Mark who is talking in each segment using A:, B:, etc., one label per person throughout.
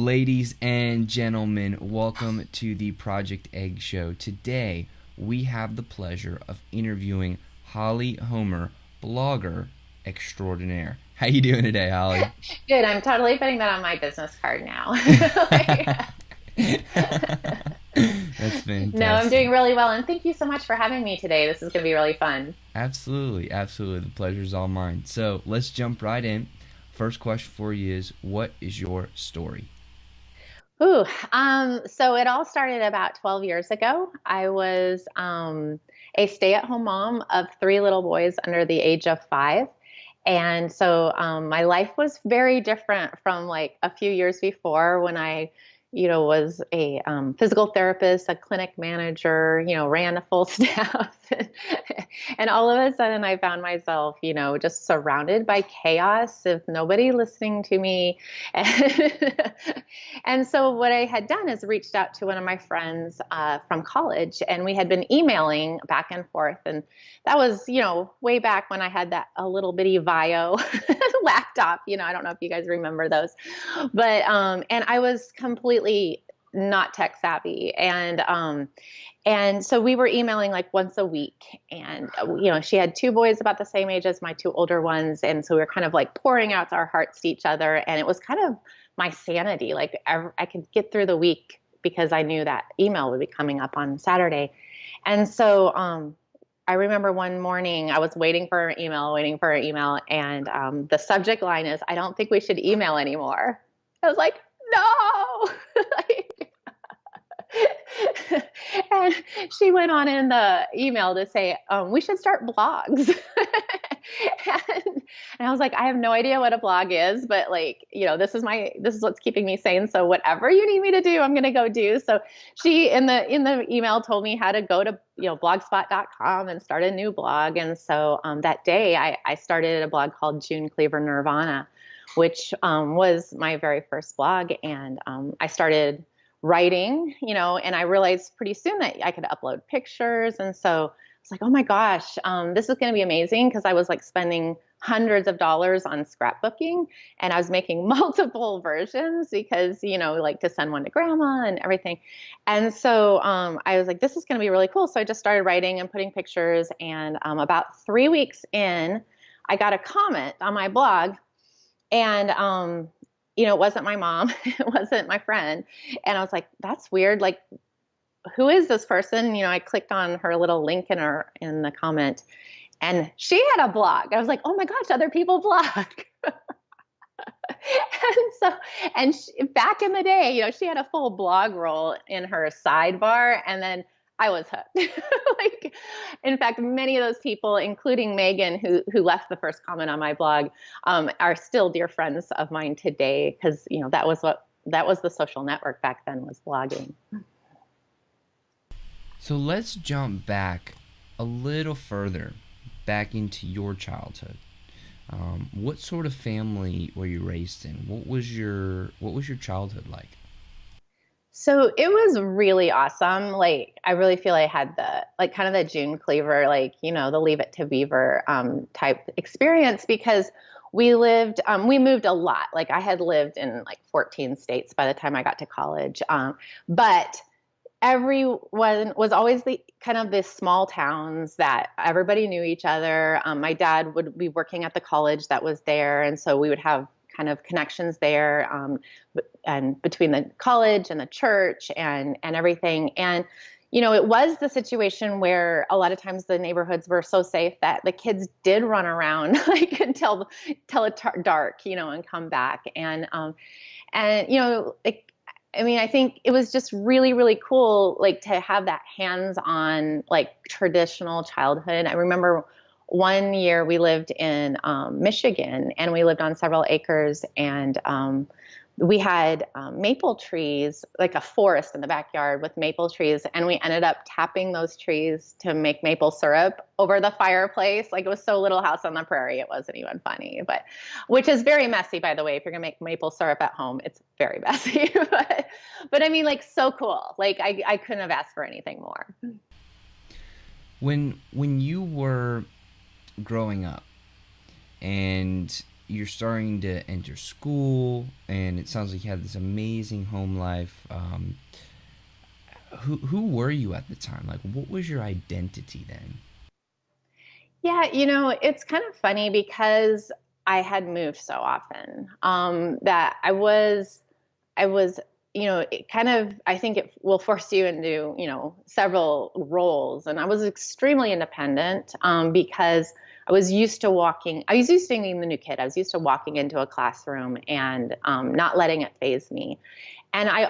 A: Ladies and gentlemen, welcome to the Project Egg Show. Today, we have the pleasure of interviewing Holly Homer, blogger extraordinaire. How you doing today, Holly?
B: Good. I'm totally putting that on my business card now.
A: That's
B: No, I'm
A: fantastic.
B: doing really well, and thank you so much for having me today. This is going to be really fun.
A: Absolutely, absolutely. The pleasure's all mine. So let's jump right in. First question for you is, what is your story?
B: So it all started about 12 years ago. I was a stay-at-home mom of three little boys under the age of 5. And so my life was very different from like a few years before when I was a physical therapist, a clinic manager, ran a full staff. And all of a sudden I found myself, just surrounded by chaos with nobody listening to me. And, and so what I had done is reached out to one of my friends from college, and we had been emailing back and forth. And that was, way back when I had that a little bitty Vio laptop. I don't know if you guys remember those, but and I was completely not tech savvy, and so we were emailing like once a week. And she had two boys about the same age as my two older ones, and so we were kind of like pouring out our hearts to each other, and it was kind of my sanity. Like I could get through the week because I knew that email would be coming up on Saturday. And so I remember one morning I was waiting for an email, and the subject line is, "I don't think we should email anymore." I was like, no. And she went on in the email to say, we should start blogs. And I was like, I have no idea what a blog is, but like, this is what's keeping me sane. So whatever you need me to do, I'm going to go do. So she in the email told me how to go to, blogspot.com and start a new blog. And so that day I started a blog called June Cleaver Nirvana, which was my very first blog. And I started writing, and I realized pretty soon that I could upload pictures. And so I was like, oh my gosh, this is going to be amazing, because I was like spending hundreds of dollars on scrapbooking, and I was making multiple versions because, like to send one to grandma and everything. And so I was like, this is going to be really cool. So I just started writing and putting pictures. And about 3 weeks in, I got a comment on my blog, and it wasn't my mom, it wasn't my friend. And I was like, that's weird. Like, who is this person? I clicked on her little link in the comment, and she had a blog. I was like, oh my gosh, other people blog. And so, back in the day, she had a full blog roll in her sidebar, and then I was hooked. Like, in fact, many of those people, including Megan, who left the first comment on my blog, are still dear friends of mine today, because that was the social network back then, was blogging.
A: So let's jump back a little further, back into your childhood. What sort of family were you raised in? What was your childhood like?
B: So it was really awesome. Like, I really feel I had the, like, kind of the June Cleaver, like, the Leave It to Beaver type experience, because we moved a lot. Like, I had lived in like 14 states by the time I got to college. But everyone was always the kind of this small towns that everybody knew each other. My dad would be working at the college that was there, and so we would have kind of connections there, and between the college and the church and everything. And it was the situation where a lot of times the neighborhoods were so safe that the kids did run around like until it dark, and come back. And like, I mean, I think it was just really, really cool, like, to have that hands-on, like, traditional childhood. I remember one year we lived in Michigan, and we lived on several acres, and we had maple trees, like a forest in the backyard with maple trees, and we ended up tapping those trees to make maple syrup over the fireplace. Like, it was so Little House on the Prairie, it wasn't even funny. But which is very messy, by the way. If you're gonna make maple syrup at home, it's very messy. But I mean, like, so cool. Like, I couldn't have asked for anything more.
A: When you were growing up, and you're starting to enter school, and it sounds like you had this amazing home life. Who were you at the time? Like, what was your identity then?
B: Yeah, it's kind of funny because I had moved so often that I was, it kind of, I think it will force you into, several roles. And I was extremely independent because I was used to being the new kid. I was used to walking into a classroom and not letting it faze me. And I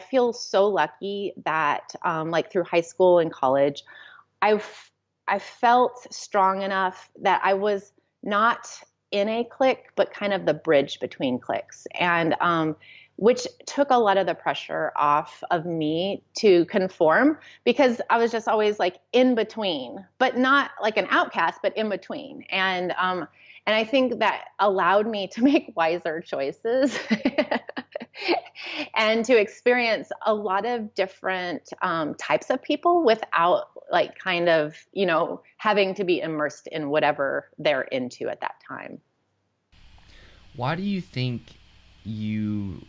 B: feel so lucky that like through high school and college, I I felt strong enough that I was not in a clique, but kind of the bridge between cliques, and which took a lot of the pressure off of me to conform because I was just always like in between, but not like an outcast, but in between, and I think that allowed me to make wiser choices and to experience a lot of different types of people without like kind of, having to be immersed in whatever they're into at that time.
A: Why do you think you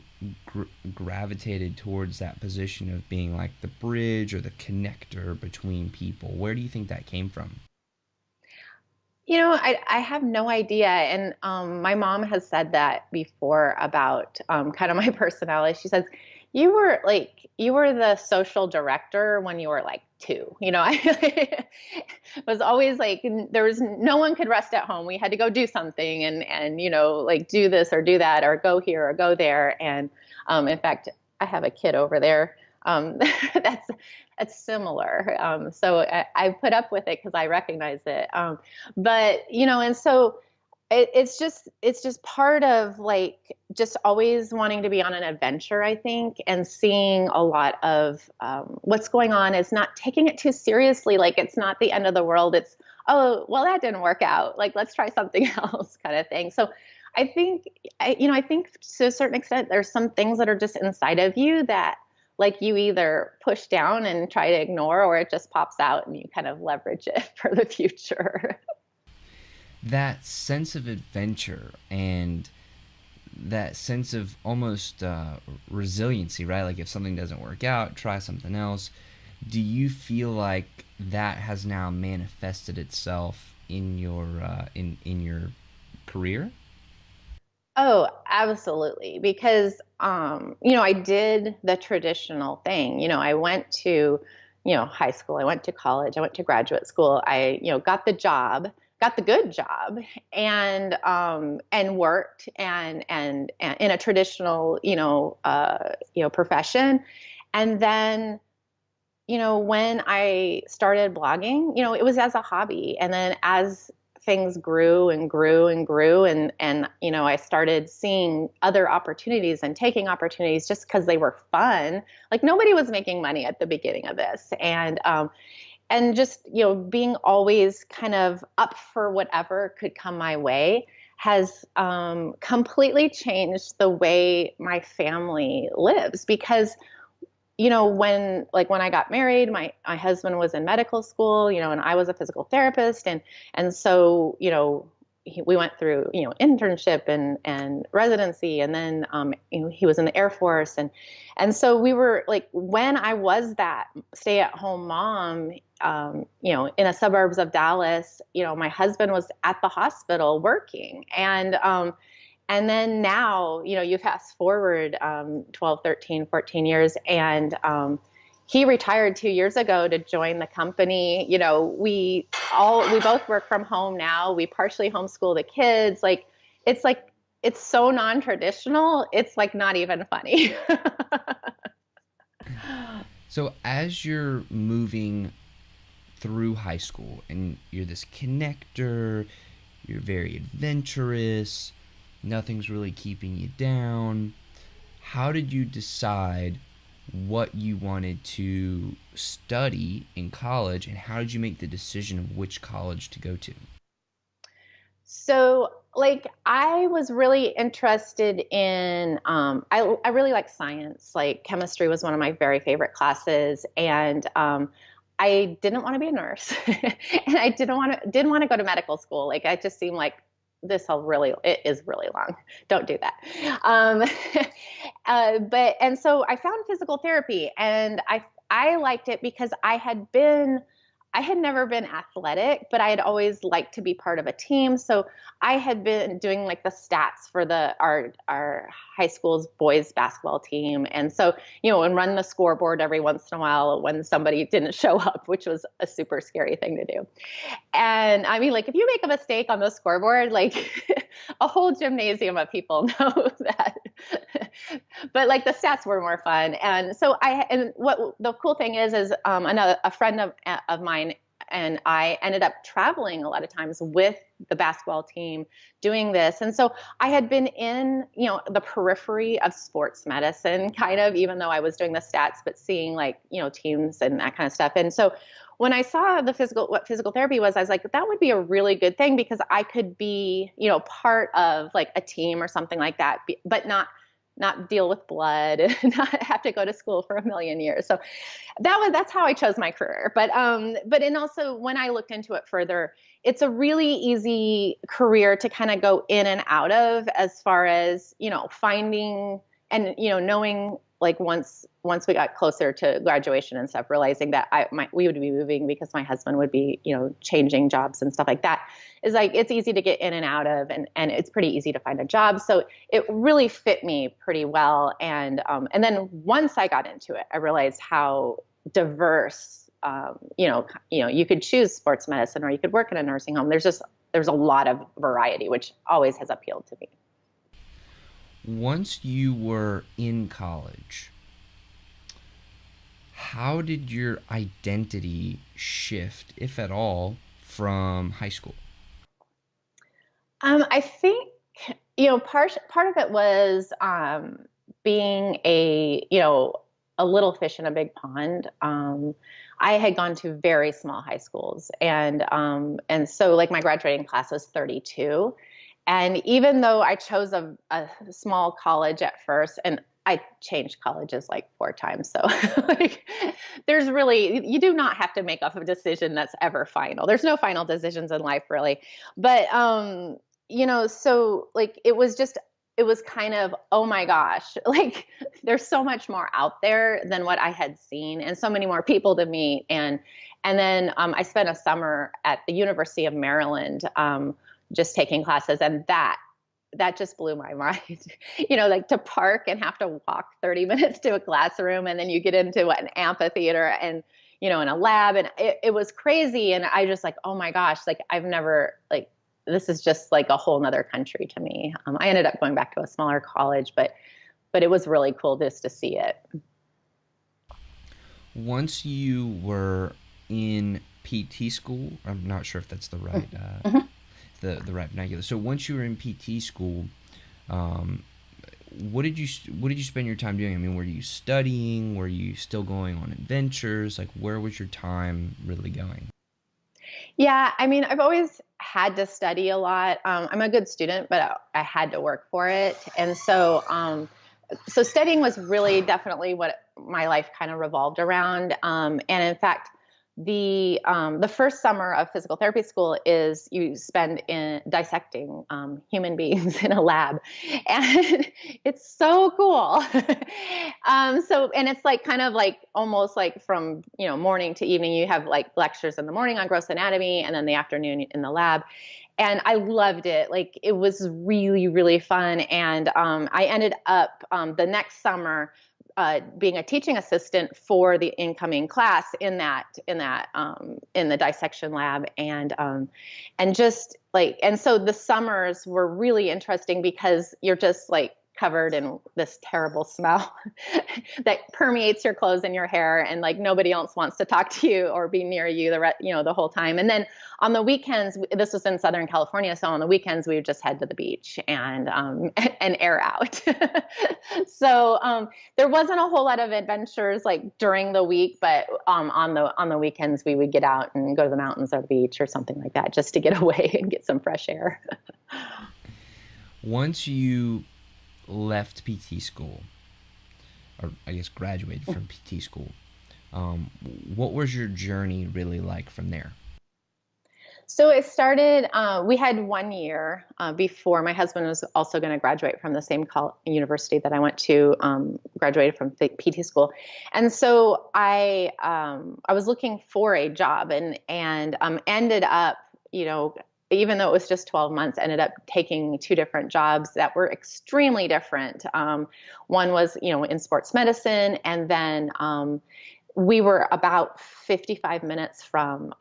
A: gravitated towards that position of being like the bridge or the connector between people? Where do you think that came from?
B: I have no idea. And my mom has said that before about kind of my personality. She says, you were the social director when you were like two. I was always like, there was no one could rest at home. We had to go do something and, like do this or do that or go here or go there. And in fact, I have a kid over there that's similar. So I put up with it because I recognize it. But and so it's just part of like just always wanting to be on an adventure, I think, and seeing a lot of what's going on is not taking it too seriously. Like it's not the end of the world. It's, oh well, that didn't work out. Like let's try something else, kind of thing. So I think I think to a certain extent there's some things that are just inside of you that like you either push down and try to ignore or it just pops out and you kind of leverage it for the future.
A: That sense of adventure and that sense of almost resiliency, right? Like if something doesn't work out, try something else. Do you feel like that has now manifested itself in your in your career?
B: Oh, absolutely. Because, I did the traditional thing. I went to, high school, I went to college, I went to graduate school. I, got the job, got the good job and worked and in a traditional, profession. And then, when I started blogging, it was as a hobby. And then as things grew and grew and grew and I started seeing other opportunities and taking opportunities just because they were fun. Like nobody was making money at the beginning of this. And just, being always kind of up for whatever could come my way has completely changed the way my family lives because when I got married, my husband was in medical school, and I was a physical therapist. And so, we went through, internship and residency. And then, he was in the Air Force. And so we were like, when I was that stay at home mom, in a suburbs of Dallas, my husband was at the hospital working. And then now, you fast forward 12, 13, 14 years, and he retired 2 years ago to join the company. We both work from home now. We partially homeschool the kids. It's so non-traditional. It's like not even funny.
A: So as you're moving through high school and you're this connector, you're very adventurous, nothing's really keeping you down. How did you decide what you wanted to study in college, and how did you make the decision of which college to go to?
B: So, like, I was really interested in, I really like science. Like, chemistry was one of my very favorite classes. And I didn't want to be a nurse. And I didn't want to go to medical school. Like, it just seemed like it is really long. Don't do that. Um, and so I found physical therapy, and I liked it because I had never been athletic, but I had always liked to be part of a team. So I had been doing like the stats for our high school's boys basketball team. And so, and run the scoreboard every once in a while when somebody didn't show up, which was a super scary thing to do. And I mean, like, if you make a mistake on the scoreboard, like a whole gymnasium of people know that. But like the stats were more fun. And what the cool thing is a friend of mine and I ended up traveling a lot of times with the basketball team doing this. And so I had been in, the periphery of sports medicine, kind of, even though I was doing the stats, but seeing like, teams and that kind of stuff. And so when I saw what physical therapy was, I was like, that would be a really good thing because I could be, part of like a team or something like that, but not deal with blood and not have to go to school for a million years. So that's how I chose my career. And also when I looked into it further, it's a really easy career to kind of go in and out of as far as, finding and, knowing like once we got closer to graduation and stuff, realizing that we would be moving because my husband would be, changing jobs and stuff like that, is like, it's easy to get in and out of, and it's pretty easy to find a job. So it really fit me pretty well. And then once I got into it, I realized how diverse, you could choose sports medicine or you could work in a nursing home. There's a lot of variety, which always has appealed to me.
A: Once you were in college, how did your identity shift, if at all, from high school?
B: I think, part of it was being a little fish in a big pond. I had gone to very small high schools, and so like my graduating class was 32. And even though I chose a small college at first, and I changed colleges like 4 times, so like you do not have to make a decision that's ever final. There's no final decisions in life really, but so like it was kind of, oh my gosh, like there's so much more out there than what I had seen, and so many more people to meet, and then I spent a summer at the University of Maryland. Just taking classes, and that just blew my mind. Like to park and have to walk 30 minutes to a classroom, and then you get into an amphitheater and in a lab, and it was crazy. And I just like, oh my gosh, like I've never, like, this is just like a whole nother country to me. I ended up going back to a smaller college, but it was really cool just to see it.
A: Once you were in PT school, I'm not sure if that's the right the right vernacular. So once you were in PT school, what did you spend your time doing? I mean, were you studying? Were you still going on adventures? Like, where was your time really going?
B: Yeah, I mean, I've always had to study a lot. I'm a good student, but I had to work for it, and so studying was really definitely what my life kind of revolved around. And in fact, the first summer of physical therapy school is you spend in dissecting human beings in a lab, and it's so cool. And it's like kind of like almost like from morning to evening. You have like lectures in the morning on gross anatomy, and then the afternoon in the lab. And I loved it. Like it was really, really fun. And I ended up the next summer being a teaching assistant for the incoming class in the dissection lab, and just like, and so the summers were really interesting because you're just like covered in this terrible smell that permeates your clothes and your hair, and like nobody else wants to talk to you or be near you the whole time. And then on the weekends, this was in Southern California, so on the weekends we would just head to the beach and air out. So there wasn't a whole lot of adventures like during the week, but on the weekends we would get out and go to the mountains or the beach or something like that, just to get away and get some fresh air.
A: Once you left PT school, or I guess graduated from PT school, what was your journey really like from there?
B: So it started, we had 1 year before my husband was also going to graduate from the same university that I went to, graduated from the PT school. And so I was looking for a job and ended up, you know, even though it was just 12 months, ended up taking two different jobs that were extremely different. One was, in sports medicine, and then we were about 55 minutes from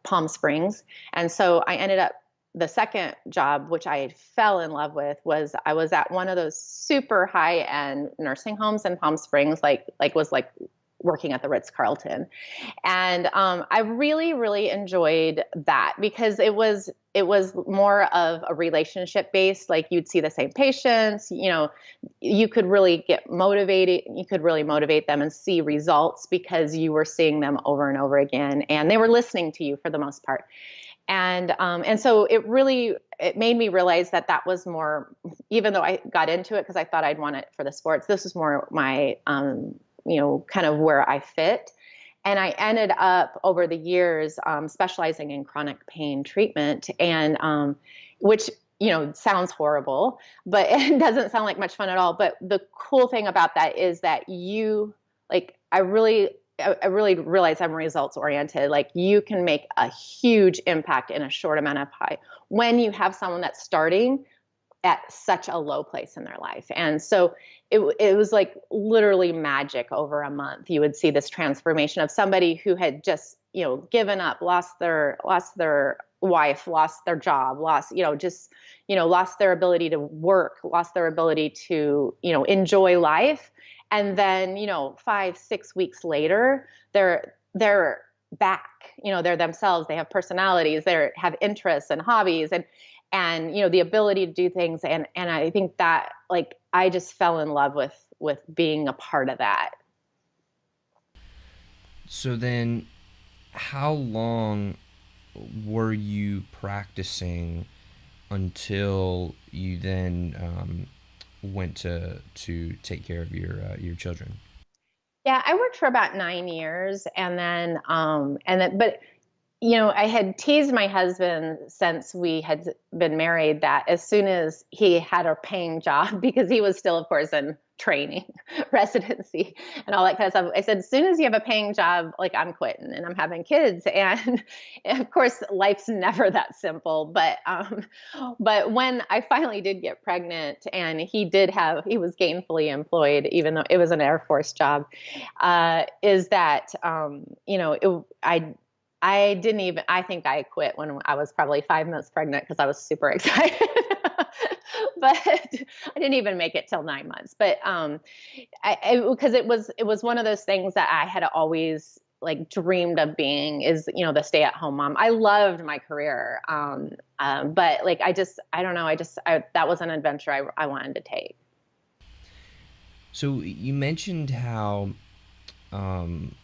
B: Palm Springs. And so I ended up, the second job, which I fell in love with, was I was at one of those super high end nursing homes in Palm Springs, was like working at the Ritz-Carlton. And I really, really enjoyed that because it was more of a relationship based, like you'd see the same patients, you could really get motivated, you could really motivate them and see results because you were seeing them over and over again, and they were listening to you for the most part. And so it made me realize that was more, even though I got into it because I thought I'd want it for the sports, this was more my, kind of where I fit. And I ended up over the years specializing in chronic pain treatment, and which sounds horrible, but it doesn't sound like much fun at all. But the cool thing about that is that I really realize I'm results oriented. Like you can make a huge impact in a short amount of time when you have someone that's starting at such a low place in their life. And so it was like literally magic. Over a month, you would see this transformation of somebody who had just, given up, lost their wife, lost their job, lost their ability to work, lost their ability to, enjoy life. And then, 5-6 weeks later, they're back, they're themselves, they have personalities, they have interests and hobbies, and the ability to do things. And I think that, like, I just fell in love with being a part of that.
A: So then, how long were you practicing until you then went to take care of your children?
B: Yeah, I worked for about 9 years, but I had teased my husband since we had been married that as soon as he had a paying job, because he was still, of course, in training, residency, and all that kind of stuff, I said, as soon as you have a paying job, like, I'm quitting and I'm having kids. And of course, life's never that simple. But when I finally did get pregnant, and he was gainfully employed, even though it was an Air Force job, is that, I didn't even, I think I quit when I was probably 5 months pregnant because I was super excited. But I didn't even make it till 9 months. But because it was one of those things that I had always like dreamed of being, is, the stay-at-home mom. I loved my career. But like, I don't know, that was an adventure I wanted to take.
A: So you mentioned how when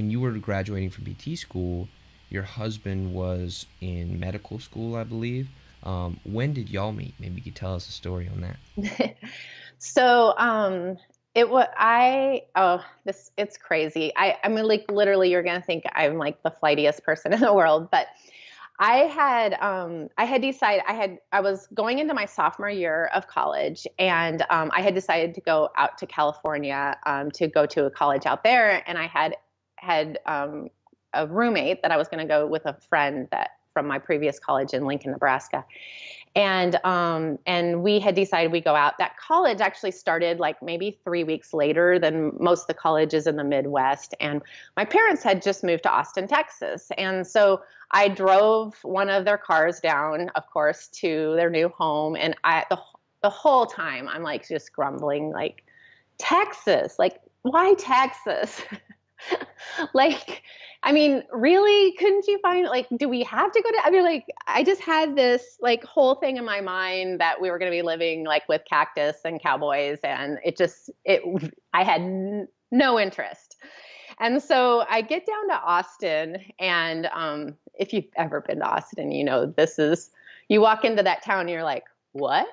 A: you were graduating from PT school, your husband was in medical school, I believe. When did y'all meet? Maybe you could tell us a story on that.
B: So, it's crazy. I mean, like, literally, you're going to think I'm like the flightiest person in the world, but I had decided, I was going into my sophomore year of college, and I had decided to go out to California to go to a college out there. And I had a roommate that I was going to go with, a friend that from my previous college in Lincoln, Nebraska. And we had decided we go out. That college actually started like maybe 3 weeks later than most of the colleges in the Midwest. And my parents had just moved to Austin, Texas. And so I drove one of their cars down, of course, to their new home. And the whole time I'm like just grumbling, like, Texas, like, why Texas? Like, I mean, really, couldn't you find, like, do we have to go to, I mean, like, I just had this like whole thing in my mind that we were going to be living like with cactus and cowboys, and I had no interest. And so I get down to Austin, and if you've ever been to Austin, you walk into that town and you're like, what?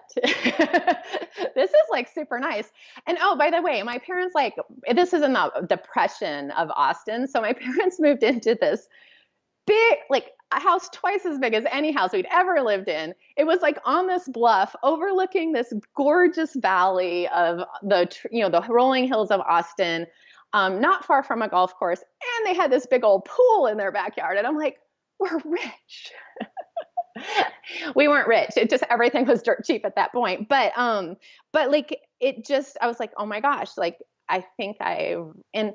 B: This is like super nice. And oh, by the way, my parents, like, this is in the depression of Austin. So my parents moved into this big, like, a house twice as big as any house we'd ever lived in. It was like on this bluff overlooking this gorgeous valley of the rolling hills of Austin, not far from a golf course. And they had this big old pool in their backyard. And I'm like, we're rich. We weren't rich. It just, everything was dirt cheap at that point. But like, it just, I was like, oh my gosh, like, and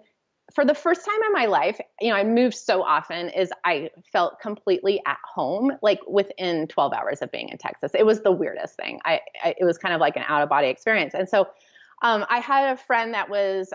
B: for the first time in my life, I moved so often is I felt completely at home, like within 12 hours of being in Texas. It was the weirdest thing. It was kind of like an out of body experience. And so, I had a friend that was,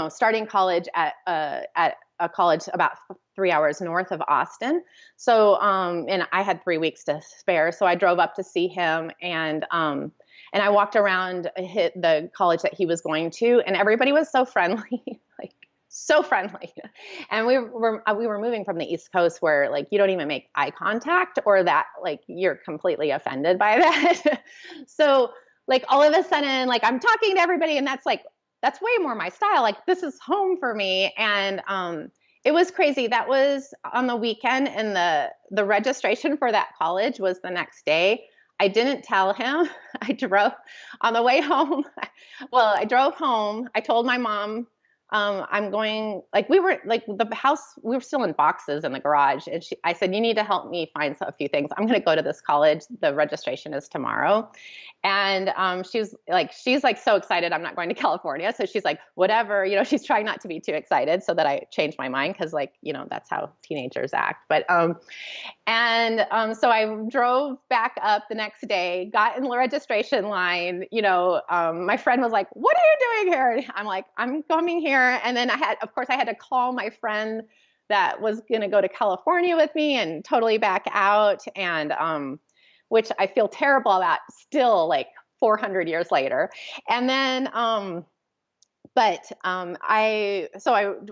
B: starting college at a college about 3 hours north of Austin. So, and I had 3 weeks to spare. So I drove up to see him, and I walked around the college that he was going to, and everybody was so friendly, like so friendly. And we were moving from the East Coast where like you don't even make eye contact, or that like you're completely offended by that. So like all of a sudden, like I'm talking to everybody, and that's way more my style. Like this is home for me. And it was crazy. That was on the weekend, and the registration for that college was the next day. I didn't tell him. I drove on the way home. Well, I drove home. I told my mom, I'm going, like we were like the house, we were still in boxes in the garage. And I said, you need to help me find a few things. I'm going to go to this college. The registration is tomorrow. And she's like so excited I'm not going to California. So she's like, whatever, she's trying not to be too excited so that I change my mind. Cause like, that's how teenagers act. But, so I drove back up the next day, got in the registration line, my friend was like, what are you doing here? And I'm like, I'm coming here. And then I had to call my friend that was going to go to California with me and totally back out. And, which I feel terrible about still like 400 years later. And then, I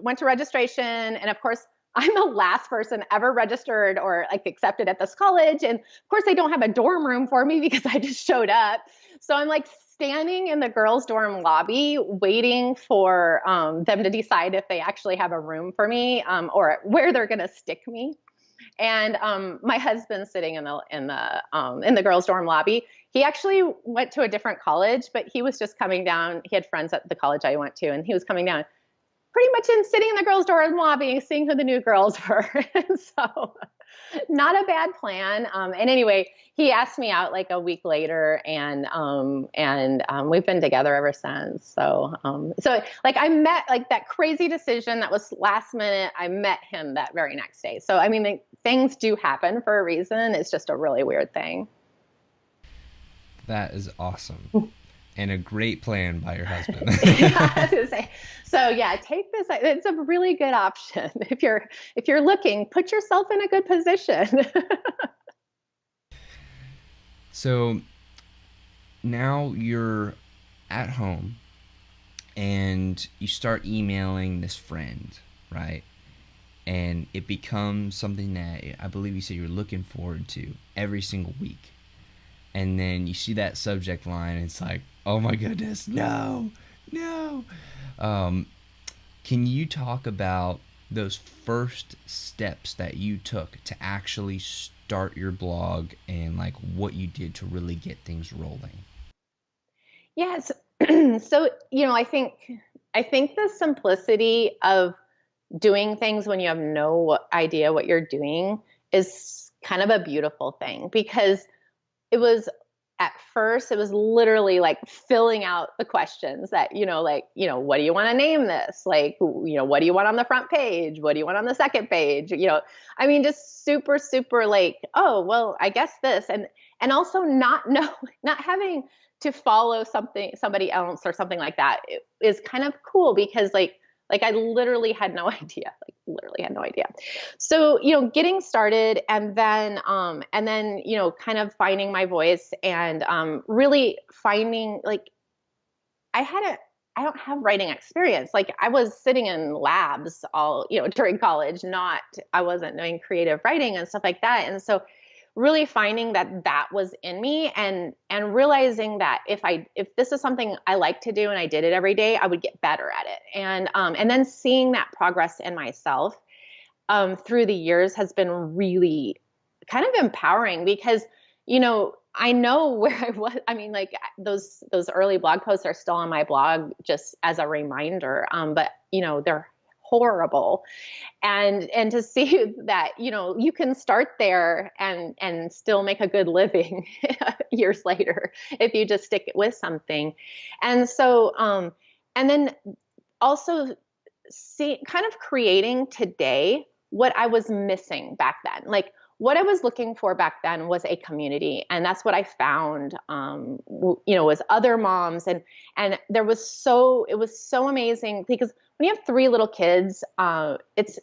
B: went to registration, and of course I'm the last person ever registered or like accepted at this college. And of course they don't have a dorm room for me because I just showed up. So I'm like standing in the girls' dorm lobby waiting for them to decide if they actually have a room for me or where they're going to stick me. And my husband's sitting in the girls' dorm lobby. He actually went to a different college, but he was just coming down. He had friends at the college I went to, and he was coming down pretty much sitting in the girls' dorm lobby, seeing who the new girls were. So not a bad plan. And anyway, he asked me out like a week later, and we've been together ever since. So like I met like that crazy decision that was last minute. I met him that very next day. So, I mean, things do happen for a reason. It's just a really weird thing.
A: That is awesome. And a great plan by your husband.
B: Yeah, I was gonna say. So yeah, take this. It's a really good option. If you're looking, put yourself in a good position.
A: So now you're at home and you start emailing this friend, right? And it becomes something that I believe you said you're looking forward to every single week. And then you see that subject line, and it's like, oh my goodness, no. Can you talk about those first steps that you took to actually start your blog and like what you did to really get things rolling?
B: Yes. So, I think the simplicity of doing things when you have no idea what you're doing is kind of a beautiful thing, because at first it was literally like filling out the questions that, what do you want to name this? Like, what do you want on the front page? What do you want on the second page? I mean, just super, super like, oh, well, I guess this. And also not having to follow somebody else or something like that is kind of cool, because like I literally had no idea, So, getting started, and then, kind of finding my voice, and really finding like, I don't have writing experience. Like I was sitting in labs all, during college, I wasn't doing creative writing and stuff like that. And so really finding that was in me, and realizing that if this is something I like to do and I did it every day, I would get better at it. And then seeing that progress in myself. through the years has been really kind of empowering because, I know where I was. I mean, like those early blog posts are still on my blog just as a reminder. But they're horrible. And to see that, you can start there and still make a good living years later if you just stick with something. And so, and then also see kind of creating today what I was missing back then. Like what I was looking for back then was a community, and that's what I found. Was other moms, and it was so amazing because when you have three little kids,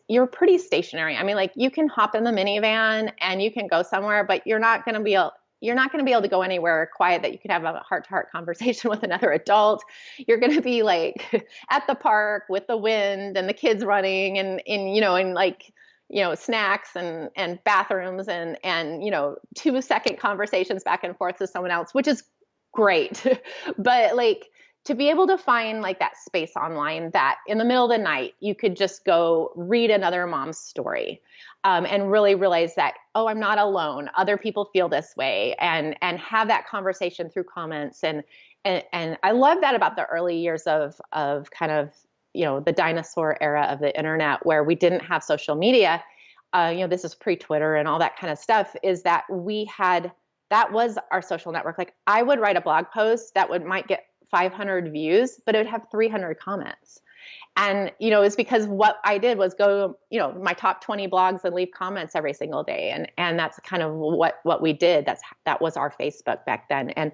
B: you're pretty stationary. I mean, like you can hop in the minivan and you can go somewhere, but you're not going to be able to go anywhere quiet that you could have a heart-to-heart conversation with another adult. You're going to be like at the park with the wind and the kids running and like, snacks and bathrooms and 2-second conversations back and forth with someone else, which is great. But like to be able to find like that space online that in the middle of the night, you could just go read another mom's story. And really realize that, oh, I'm not alone. Other people feel this way, and have that conversation through comments. And I love that about the early years of kind of, the dinosaur era of the internet where we didn't have social media. This is pre-Twitter and all that kind of stuff, is that that was our social network. Like I would write a blog post that might get 500 views, but it would have 300 comments. And, it's because what I did was go, my top 20 blogs and leave comments every single day. And that's kind of what we did. That was our Facebook back then.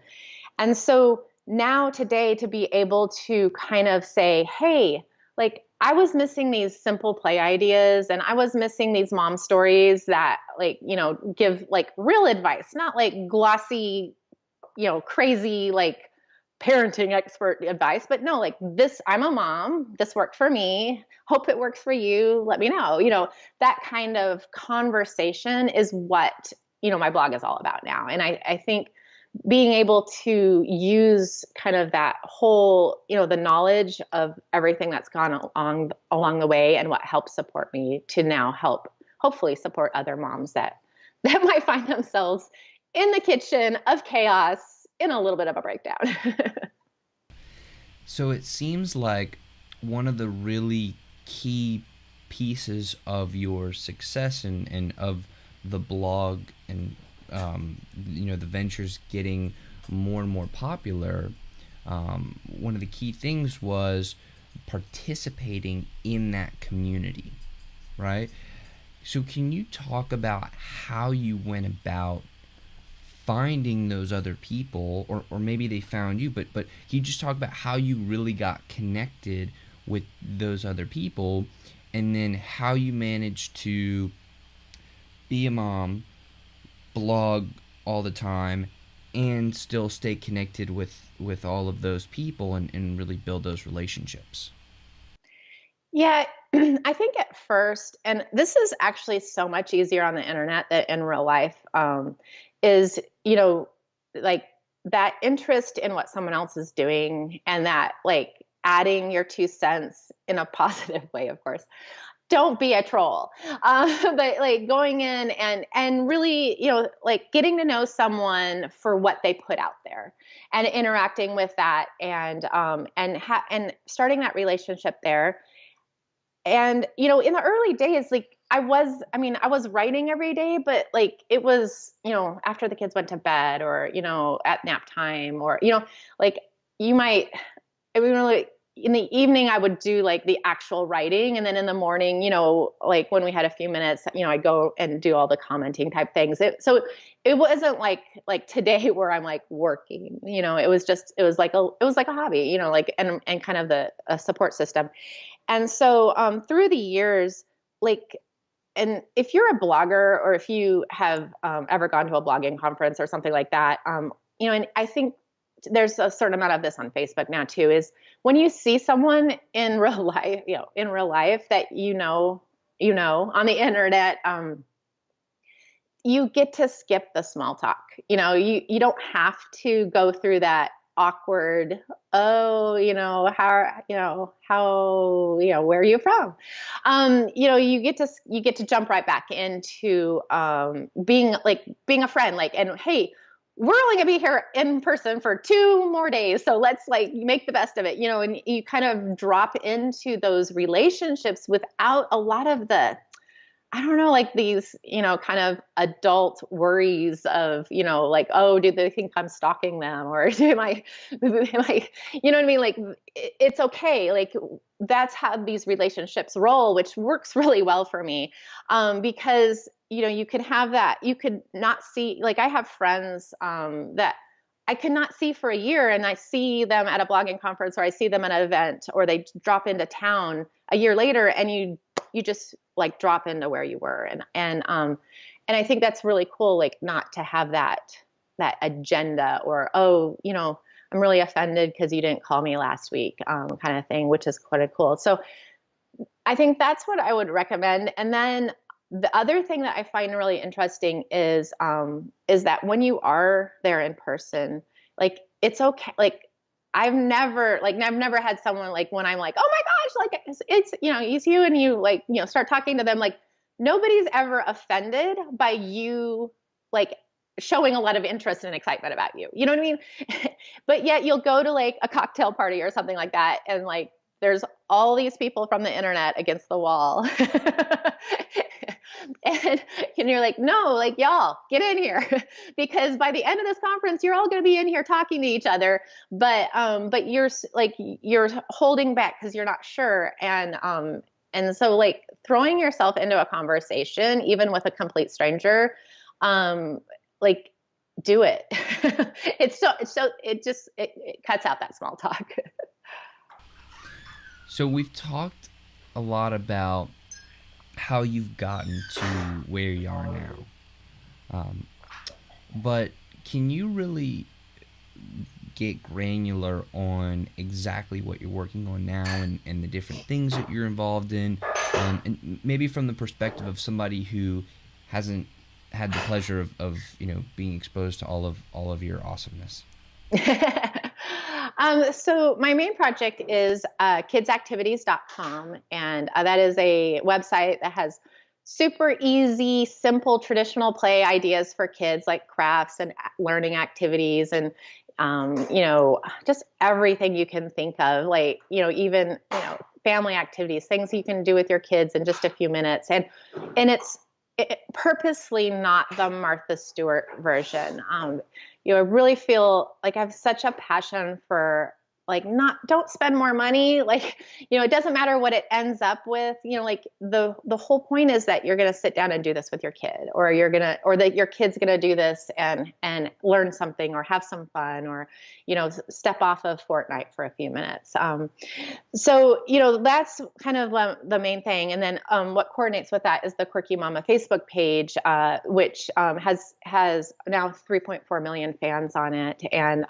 B: And so now today to be able to kind of say, hey, like I was missing these simple play ideas and I was missing these mom stories that like, give like real advice, not like glossy, crazy, like parenting expert advice, but no, like this, I'm a mom, this worked for me, hope it works for you, let me know. That kind of conversation is what, my blog is all about now. And I think being able to use kind of that whole, the knowledge of everything that's gone along the way and what helps support me to now help hopefully support other moms that might find themselves in the kitchen of chaos in a little bit of a breakdown.
A: So it seems like one of the really key pieces of your success and of the blog and the ventures getting more and more popular, one of the key things was participating in that community, right? So can you talk about how you went about finding those other people, or maybe they found you, but can you just talk about how you really got connected with those other people, and then how you managed to be a mom, blog all the time, and still stay connected with all of those people and really build those relationships?
B: Yeah, I think at first, and this is actually so much easier on the internet than in real life, is, like that interest in what someone else is doing and that like adding your 2 cents in a positive way, of course. Don't be a troll. But like going in and really, like getting to know someone for what they put out there and interacting with that and starting that relationship there. And, in the early days, like I was writing every day, but like it was, after the kids went to bed or, at nap time or, like you might, like in the evening I would do like the actual writing. And then in the morning, like when we had a few minutes, I'd go and do all the commenting type things. So it wasn't like today where I'm like working, it was like a hobby, like, and kind of a support system. And so through the years, like, and if you're a blogger or if you have ever gone to a blogging conference or something like that, and I think there's a certain amount of this on Facebook now too, is when you see someone in real life, that on the internet, you get to skip the small talk. You don't have to go through that awkward, oh, where are you from? You get to jump right back into being a friend, and hey, we're only gonna be here in person for 2 more days, so let's make the best of it, and you kind of drop into those relationships without a lot of the, I don't know, these, kind of adult worries of, oh, do they think I'm stalking them? Or you know what I mean? It's okay. That's how these relationships roll, which works really well for me. Because, you could have that, you could not see, I have friends, that I could not see for a year, and I see them at a blogging conference, or I see them at an event, or they drop into town a year later, and you just drop into where you were. And I think that's really cool, not to have that agenda, or, oh, I'm really offended because you didn't call me last week, kind of thing, which is quite cool. So I think that's what I would recommend. And then the other thing that I find really interesting is that when you are there in person, it's okay. I've never had someone, when I'm like, oh my gosh, it's you, and you start talking to them, nobody's ever offended by you, showing a lot of interest and excitement about you. You know what I mean? But yet you'll go to a cocktail party or something like that, and there's all these people from the internet against the wall. And you're like, no, y'all get in here, because by the end of this conference, you're all going to be in here talking to each other. But you're holding back because you're not sure. And so throwing yourself into a conversation, even with a complete stranger, do it. It cuts out that small talk.
A: So we've talked a lot about how you've gotten to where you are now. But can you really get granular on exactly what you're working on now, and the different things that you're involved in? And maybe from the perspective of somebody who hasn't had the pleasure of being exposed to all of your awesomeness.
B: So my main project is kidsactivities.com, and that is a website that has super easy, simple, traditional play ideas for kids, like crafts and learning activities, and just everything you can think of, even family activities, things you can do with your kids in just a few minutes, and it's purposely not the Martha Stewart version. I really feel like I have such a passion for don't spend more money. It doesn't matter what it ends up with, the whole point is that you're going to sit down and do this with your kid, or that your kid's going to do this and learn something, or have some fun, or, step off of Fortnite for a few minutes. So, that's kind of the main thing. And then, what coordinates with that is the Quirky Momma Facebook page, which, has now 3.4 million fans on it. And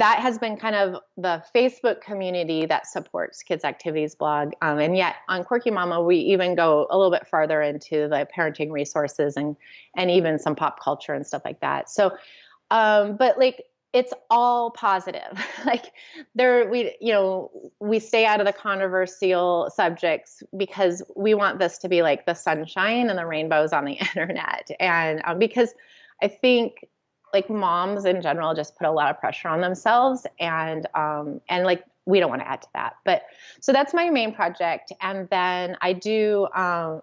B: that has been kind of the Facebook community that supports Kids Activities blog. And yet on Quirky Momma, we even go a little bit farther into the parenting resources and even some pop culture and stuff like that. So, but it's all positive. We stay out of the controversial subjects because we want this to be the sunshine and the rainbows on the internet. And because I think moms in general just put a lot of pressure on themselves, and we don't want to add to that. But so that's my main project. And then I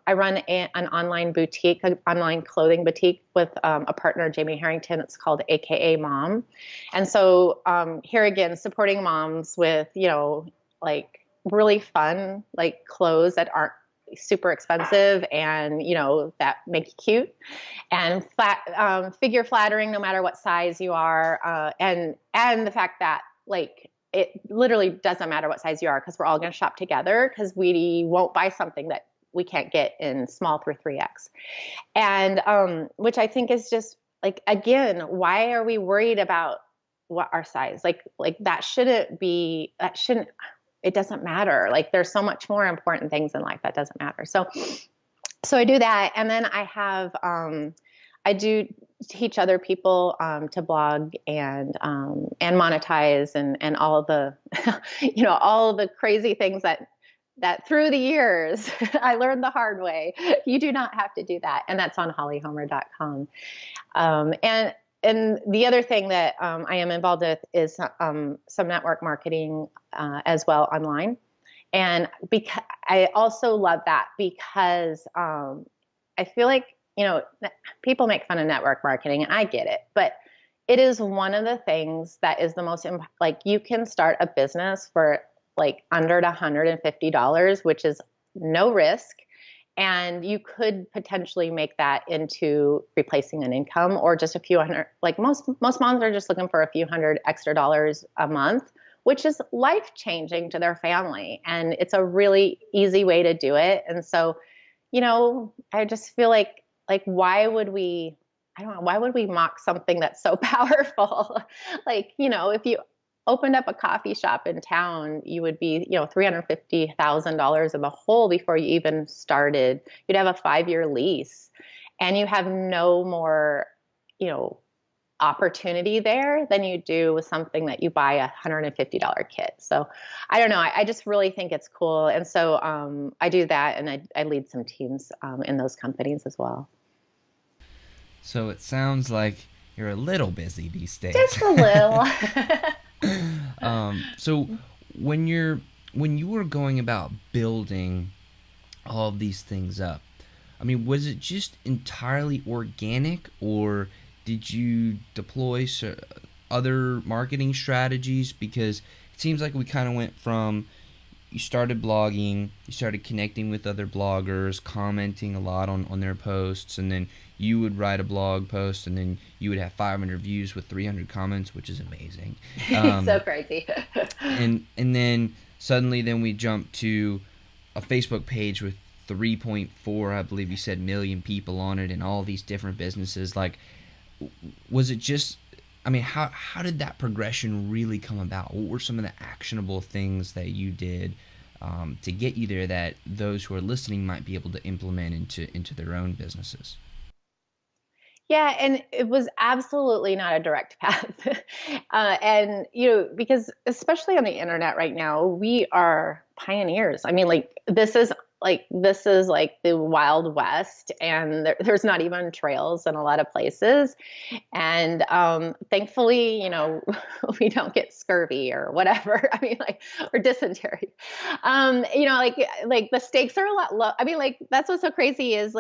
B: run an online boutique, an online clothing boutique with a partner, Jamie Harrington. It's called AKA Mom. And so here again, supporting moms with, really fun, clothes that aren't super expensive and, that make you cute, and figure flattering no matter what size you are. And the fact that it literally doesn't matter what size you are, because we're all going to shop together, because we won't buy something that we can't get in small through 3X. And which I think is just again, why are we worried about what our size? It doesn't matter. There's so much more important things in life that doesn't matter. So I do that. And then I have, I do teach other people to blog and monetize and all the all the crazy things that through the years I learned the hard way. You do not have to do that, and that's on hollyhomer.com. And the other thing that I am involved with is some network marketing as well online. And because I also love that because I feel like, people make fun of network marketing and I get it, but it is one of the things that is the most, like you can start a business for like under $150, which is no risk. And you could potentially make that into replacing an income or just a few hundred, like most moms are just looking for a few hundred extra dollars a month, which is life changing to their family. And it's a really easy way to do it. And so, I just feel like, why would we, I don't know, why would we mock something that's so powerful? Like, if you opened up a coffee shop in town, you would be, $350,000 in the hole before you even started. You'd have a 5-year lease and you have no more, opportunity there than you do with something that you buy $150 kit. So I don't know. I just really think it's cool. And so I do that and I lead some teams in those companies as well.
A: So it sounds like you're a little busy these days.
B: Just a little.
A: So when you were going about building all of these things up, I mean, was it just entirely organic, or did you deploy other marketing strategies? Because it seems like we kind of went from, you started blogging, you started connecting with other bloggers, commenting a lot on their posts, and then you would write a blog post, and then you would have 500 views with 300 comments, which is amazing.
B: So crazy.
A: and then suddenly then we jumped to a Facebook page with 3.4, I believe you said, million people on it, and all these different businesses. Like, was it just, I mean, how did that progression really come about? What were some of the actionable things that you did to get you there that those who are listening might be able to implement into their own businesses?
B: Yeah, and it was absolutely not a direct path. And, because especially on the internet right now, we are pioneers. I mean, this is like the Wild West, and there's not even trails in a lot of places. And thankfully, we don't get scurvy or whatever. I mean, or dysentery. Like the stakes are a lot low. I mean, that's what's so crazy is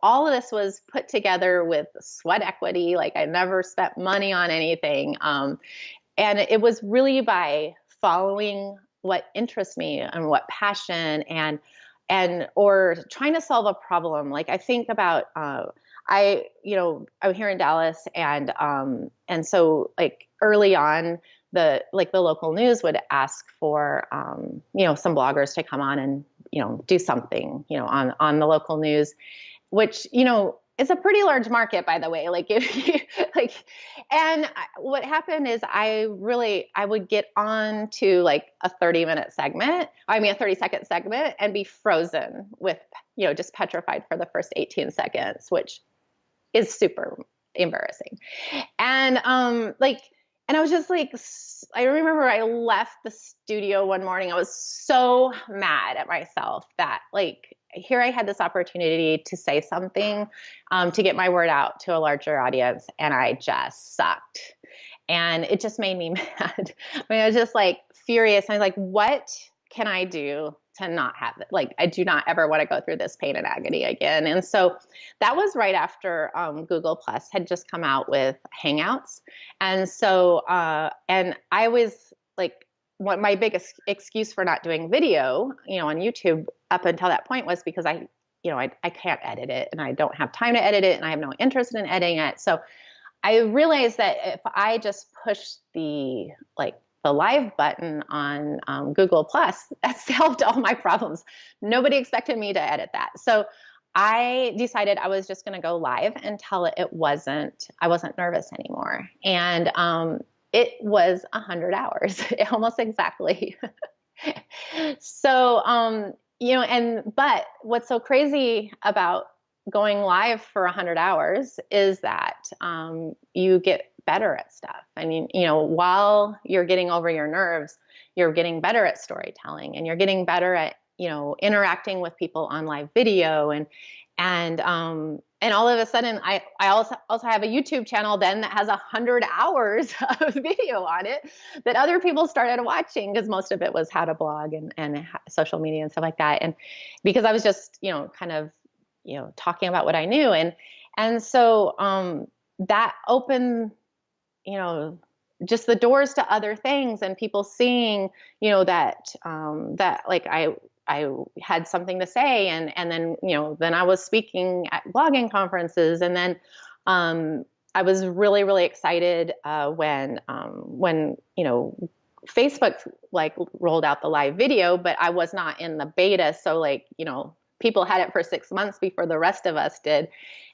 B: all of this was put together with sweat equity. Like I never spent money on anything. And it was really by following what interests me and what passion or trying to solve a problem. Like I think about, I'm here in Dallas and so like early on the local news would ask for, some bloggers to come on and, do something, on the local news, which, it's a pretty large market, by the way. Like if you and what happened is I would get on to like a 30-second segment and be frozen with, just petrified for the first 18 seconds, which is super embarrassing. And and I was just like, I remember I left the studio one morning. I was so mad at myself that here I had this opportunity to say something, to get my word out to a larger audience, and I just sucked. And it just made me mad. I mean, I was just furious. I was like, what can I do to not have it? I do not ever want to go through this pain and agony again. And so that was right after Google Plus had just come out with Hangouts. And so, and I was what my biggest excuse for not doing video, on YouTube up until that point was because I can't edit it and I don't have time to edit it and I have no interest in editing it. So I realized that if I just push the live button on Google Plus, that solved all my problems. Nobody expected me to edit that. So I decided I was just going to go live until I wasn't nervous anymore. And it was 100 hours, almost exactly. So, but what's so crazy about going live for 100 hours is that you get better at stuff. I mean, while you're getting over your nerves, you're getting better at storytelling, and you're getting better at, interacting with people on live video, and all of a sudden, I also have a YouTube channel then that has 100 hours of video on it that other people started watching, because most of it was how to blog and social media and stuff like that. And because I was just, kind of, talking about what I knew. And so that opened, just the doors to other things, and people seeing, that like I had something to say, and then, then I was speaking at blogging conferences. And then I was really, really excited when Facebook like rolled out the live video, but I was not in the beta. So like, people had it for 6 months before the rest of us did.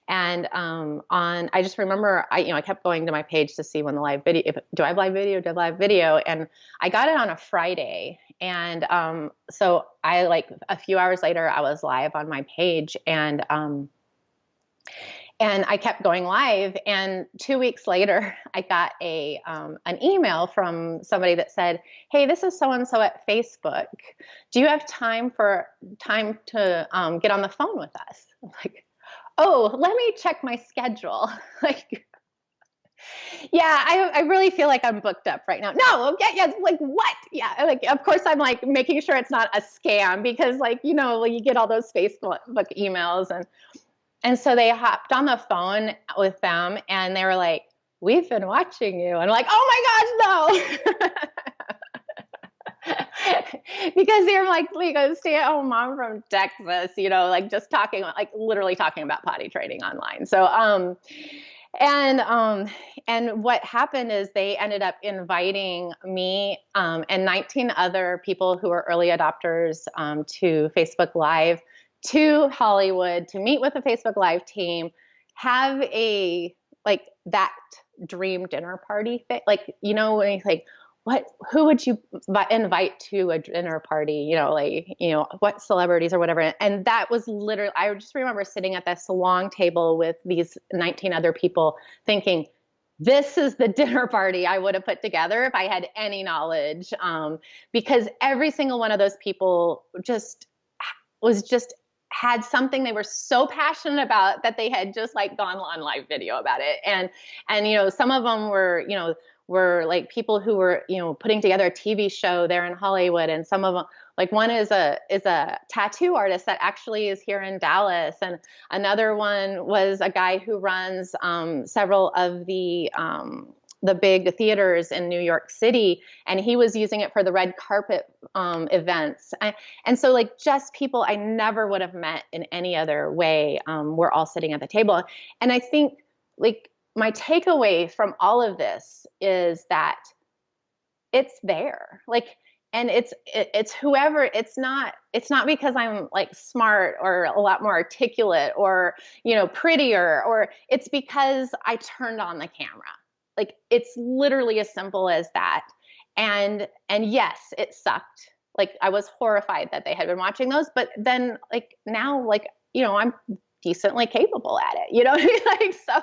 B: And I just remember I kept going to my page to see when the live video, do I have live video? Do I have live video? And I got it on a Friday. And so I, like, a few hours later, I was live on my page, and I kept going live. And 2 weeks later, I got an email from somebody that said, "Hey, this is so-and-so at Facebook. Do you have time to get on the phone with us?" I'm like, "Oh, let me check my schedule." Like, yeah, I really feel like I'm booked up right now. No, okay, yeah, like what? Yeah, like, of course I'm like making sure it's not a scam, because, like, you get all those Facebook emails, and so they hopped on the phone with them, and they were like, "We've been watching you." And I'm like, "Oh my gosh, no." Because they're like a stay-at-home mom from Texas, like just talking, like literally talking about potty training online. So, and what happened is they ended up inviting me and 19 other people who were early adopters to Facebook Live, to Hollywood, to meet with the Facebook Live team, have that dream dinner party thing. Like, when you like, who would you invite to a dinner party? What celebrities or whatever. And that was literally, I just remember sitting at this long table with these 19 other people thinking, this is the dinner party I would have put together if I had any knowledge. Because every single one of those people had something they were so passionate about that they had just like gone on live video about it. And some of them were like people who were, putting together a TV show there in Hollywood. And some of them, like, one is a tattoo artist that actually is here in Dallas. And another one was a guy who runs several of the big theaters in New York City, and he was using it for the red carpet events. And so, like, just people I never would have met in any other way were all sitting at the table. And I think, like, my takeaway from all of this is that it's there. Like, and it's whoever, it's not because I'm like smart or a lot more articulate or, prettier, or it's because I turned on the camera. Like, it's literally as simple as that. And yes, it sucked. Like, I was horrified that they had been watching those, but then, like, now, like, I'm decently capable at it, what I mean? Like, so,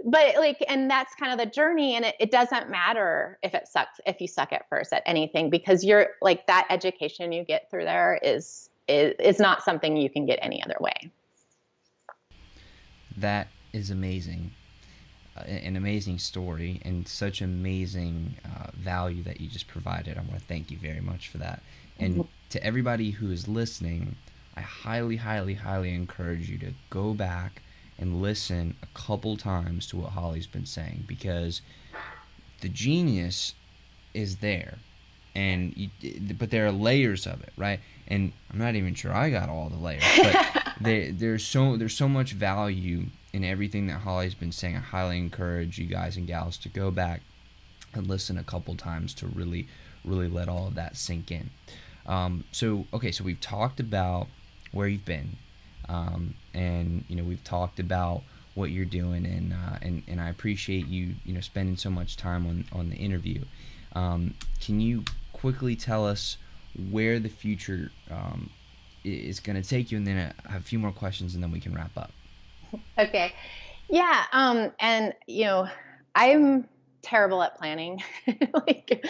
B: but like, and that's kind of the journey. And it doesn't matter if it sucks, if you suck at first at anything, because you're like, that education you get through there is not something you can get any other way.
A: That is amazing. An amazing story, and such amazing value that you just provided. I want to thank you very much for that. And to everybody who is listening, I highly, highly, highly encourage you to go back and listen a couple times to what Holly's been saying, because the genius is there, but there are layers of it, right? And I'm not even sure I got all the layers, but there's so much value in everything that Holly's been saying. I highly encourage you guys and gals to go back and listen a couple times to really, really let all of that sink in. So we've talked about where you've been, and we've talked about what you're doing, and I appreciate you spending so much time on the interview. Can you quickly tell us where the future is going to take you, and then I have a few more questions, and then we can wrap up.
B: Okay. Yeah. And I'm terrible at planning. like,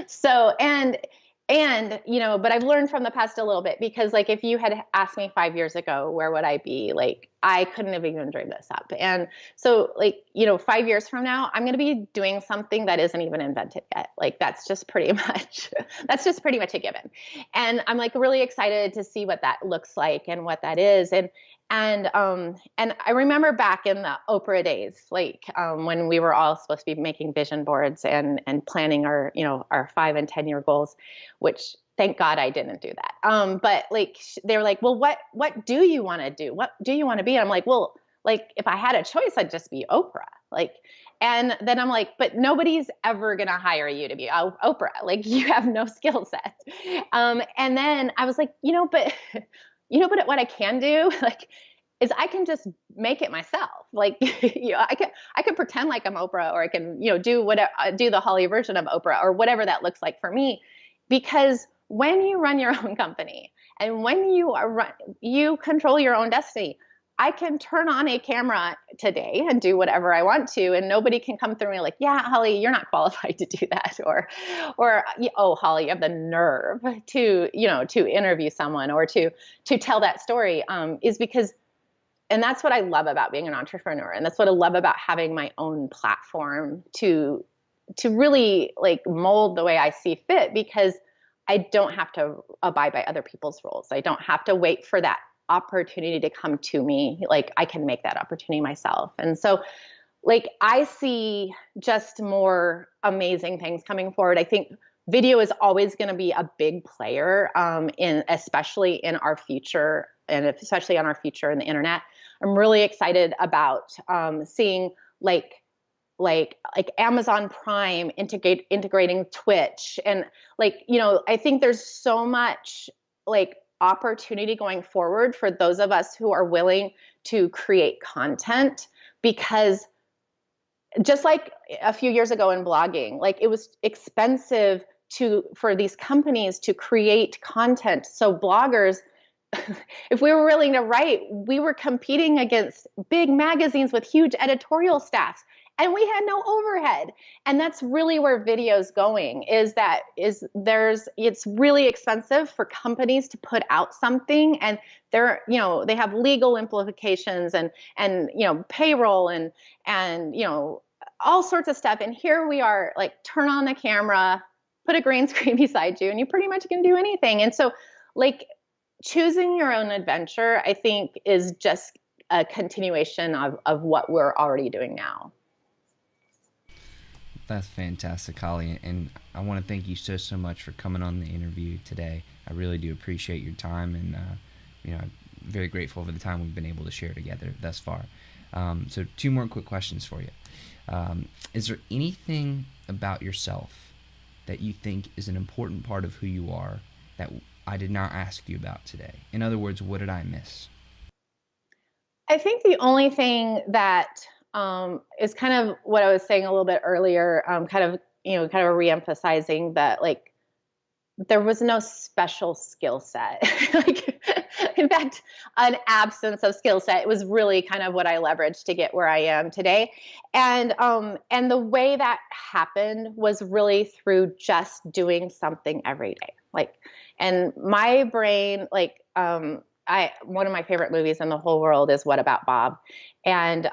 B: so, but I've learned from the past a little bit because like, if you had asked me 5 years ago, where would I be? Like, I couldn't have even dreamed this up. And so like, 5 years from now, I'm going to be doing something that isn't even invented yet. Like, that's just pretty much a given. And I'm like really excited to see what that looks like and what that is. And I remember back in the Oprah days, like when we were all supposed to be making vision boards and planning our 5 and 10 year goals, which thank God I didn't do that. But like they were like, well, what do you want to do? What do you want to be? And I'm like, well, like if I had a choice, I'd just be Oprah. Like, and then I'm like, but nobody's ever gonna hire you to be Oprah. Like you have no skill set. And then I was like, but but what I can do, like, is I can just make it myself. Like, I can pretend like I'm Oprah, or I can, do the Holly version of Oprah, or whatever that looks like for me. Because when you run your own company and when you control your own destiny, I can turn on a camera today and do whatever I want to, and nobody can come through me like, yeah, Holly, you're not qualified to do that, or oh, Holly, you have the nerve to interview someone or to tell that story. Is because, and that's what I love about being an entrepreneur, and that's what I love about having my own platform to really like mold the way I see fit, because I don't have to abide by other people's rules. I don't have to wait for that opportunity to come to me. Like I can make that opportunity myself. And so like I see just more amazing things coming forward. I think video is always going to be a big player especially in our future, and especially on our future in the internet. I'm really excited about seeing like Amazon Prime integrating Twitch, and I think there's so much like opportunity going forward for those of us who are willing to create content, because just like a few years ago in blogging, like it was expensive for these companies to create content. So bloggers, if we were willing to write, we were competing against big magazines with huge editorial staffs, and we had no overhead. And that's really where video's going, it's really expensive for companies to put out something, and they have legal implications and payroll and all sorts of stuff. And here we are, like, turn on the camera, put a green screen beside you, and you pretty much can do anything. And so like choosing your own adventure, I think, is just a continuation of what we're already doing now.
A: That's fantastic, Holly, and I want to thank you so much for coming on the interview today. I really do appreciate your time, and I'm very grateful for the time we've been able to share together thus far. So 2 more quick questions for you. Is there anything about yourself that you think is an important part of who you are that I did not ask you about today? In other words, what did I miss?
B: I think the only thing that is kind of what I was saying a little bit earlier, kind of reemphasizing that, like, there was no special skill set. Like, in fact, an absence of skill set. It was really kind of what I leveraged to get where I am today. And the way that happened was really through just doing something every day. Like, and my brain, like, one of my favorite movies in the whole world is What About Bob? And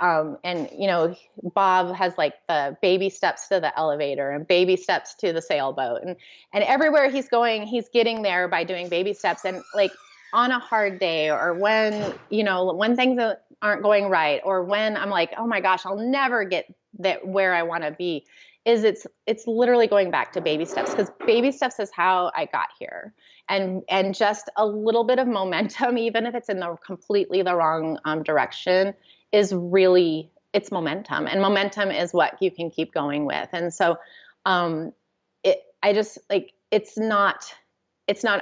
B: Bob has like the baby steps to the elevator and baby steps to the sailboat, and everywhere he's going, he's getting there by doing baby steps. And like on a hard day, or when things aren't going right, or when I'm like, oh my gosh, I'll never get that where I want to be, it's literally going back to baby steps, because baby steps is how I got here. And just a little bit of momentum, even if it's in completely the wrong direction, is really, it's momentum, and momentum is what you can keep going with. And so I just like, it's not,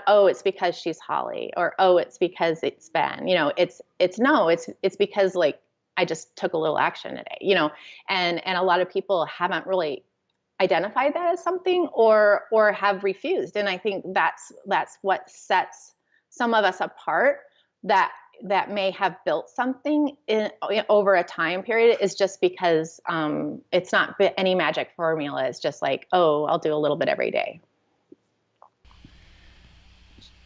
B: oh, it's because she's Holly, or oh, it's because it's Ben. It's because, like, I just took a little action today, and a lot of people haven't really identified that as something, or have refused. And I think that's what sets some of us apart, that that may have built something over a time period is just because it's not any magic formula. It's just like, oh, I'll do a little bit every day.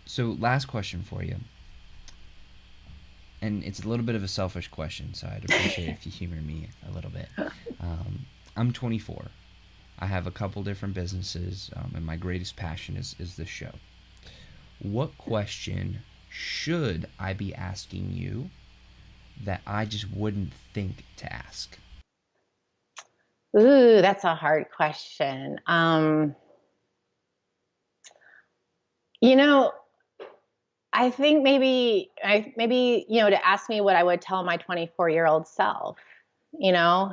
A: So last question for you. And it's a little bit of a selfish question, so I'd appreciate if you humor me a little bit. I'm 24. I have a couple different businesses, and my greatest passion is this show. What question should I be asking you that I just wouldn't think to ask?
B: Ooh, that's a hard question. You know, I think maybe, to ask me what I would tell my 24-year-old self, you know,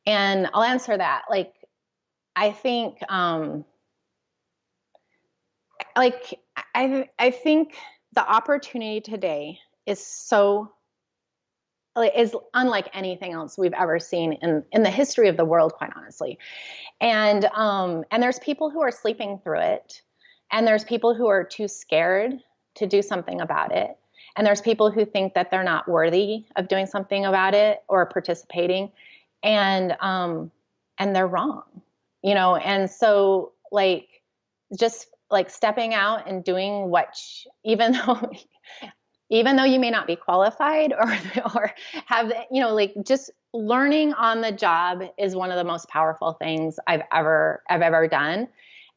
B: and I'll answer that. Like, I think, I think the opportunity today is is unlike anything else we've ever seen in the history of the world, quite honestly. And there's people who are sleeping through it, and there's people who are too scared to do something about it. And there's people who think that they're not worthy of doing something about it or participating. And they're wrong, And so just stepping out and doing even though you may not be qualified or have, just learning on the job is one of the most powerful things I've ever done.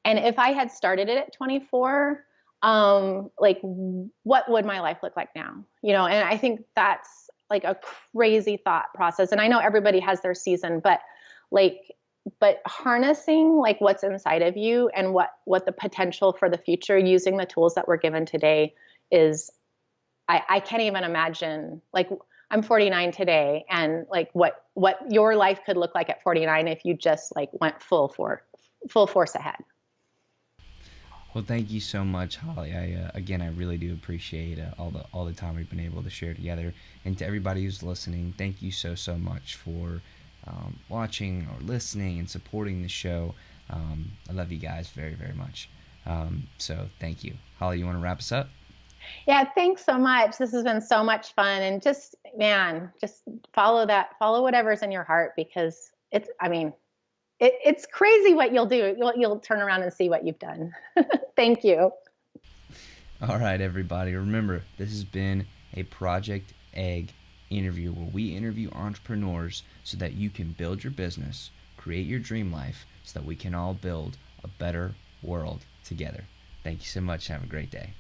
B: And if I had started it at 24, what would my life look like now? And I think that's like a crazy thought process. And I know everybody has their season, but harnessing what's inside of you and what the potential for the future using the tools that we're given today is, I can't even imagine. I'm 49 today, and what your life could look like at 49 if you just went full force ahead.
A: Well, thank you so much, Holly. I really do appreciate all the time we've been able to share together. And to everybody who's listening, thank you so much for watching or listening and supporting the show. I love you guys very, very much. So thank you. Holly, you want to wrap us up?
B: Yeah, thanks so much. This has been so much fun, and just follow whatever's in your heart, because it's crazy what you'll do. You'll turn around and see what you've done. Thank you.
A: All right, everybody. Remember, this has been a Project Egg interview where we interview entrepreneurs so that you can build your business, create your dream life, so that we can all build a better world together. Thank you so much. Have a great day.